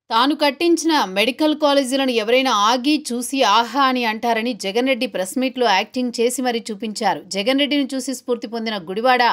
తాను కట్టించిన మెడికల్ కాలేజీలను ఎవరైనా ఆగి చూసి ఆహా అని అంటారని జగన్ రెడ్డి ప్రెస్ మీట్లో యాక్టింగ్ చేసి మరీ చూపించారు. జగన్ రెడ్డిని చూసి స్ఫూర్తి పొందిన గుడివాడ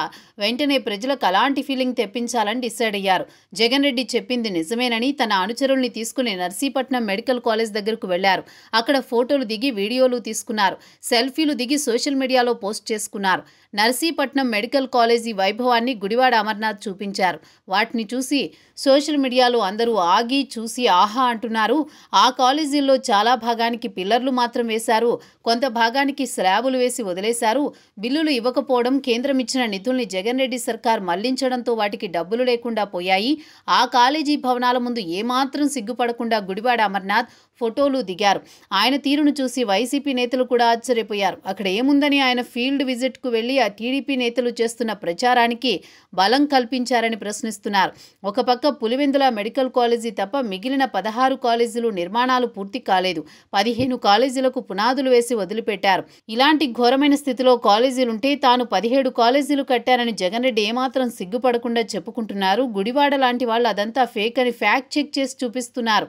వెంటనే ప్రజలకు అలాంటి ఫీలింగ్ తెప్పించాలని డిసైడ్ అయ్యారు. జగన్ రెడ్డి చెప్పింది నిజమేనని తన అనుచరుల్ని తీసుకుని నర్సీపట్నం మెడికల్ కాలేజ్ దగ్గరకు వెళ్లారు. అక్కడ ఫోటోలు దిగి వీడియోలు తీసుకున్నారు. సెల్ఫీలు దిగి సోషల్ మీడియాలో పోస్ట్ చేసుకున్నారు. నర్సీపట్నం మెడికల్ కాలేజీ వైభవాన్ని గుడివాడ అమర్నాథ్ చూపించారు. వాటిని చూసి సోషల్ మీడియాలో అందరూ ఆగి చూసి ఆహా అంటున్నారు. ఆ కాలేజీల్లో చాలా భాగానికి పిల్లర్లు మాత్రం వేశారు, కొంత భాగానికి స్లాబులు వేసి వదిలేశారు. బిల్లులు ఇవ్వకపోవడం, కేంద్రం ఇచ్చిన నిధుల్ని జగన్ రెడ్డి సర్కార్ మళ్లించడంతో వాటికి డబ్బులు లేకుండా పోయాయి. ఆ కాలేజీ భవనాల ముందు ఏమాత్రం సిగ్గుపడకుండా గుడివాడ అమర్నాథ్ ఫోటోలు దిగారు. ఆయన తీరును చూసి వైసీపీ నేతలు కూడా ఆశ్చర్యపోయారు. అక్కడ ఏముందని ఆయన ఫీల్డ్ విజిట్కు వెళ్లి ఆ టీడీపీ నేతలు చేస్తున్న ప్రచారానికి బలం కల్పించారని ప్రశ్నిస్తున్నారు. ఒక పక్క పులివెందుల మెడికల్ కాలేజీ తప్ప మిగిలిన 16 కాలేజీలు నిర్మాణాలు పూర్తి కాలేదు. 15 కాలేజీలకు పునాదులు వేసి వదిలిపెట్టారు. ఇలాంటి ఘోరమైన స్థితిలో కాలేజీలుంటే తాను 17 కాలేజీలు కట్టారని జగన్ రెడ్డి ఏమాత్రం సిగ్గుపడకుండా చెప్పుకుంటున్నారు. గుడివాడ లాంటి వాళ్ళు అదంతా ఫేక్ అని ఫ్యాక్ట్ చెక్ చేసి చూపిస్తున్నారు.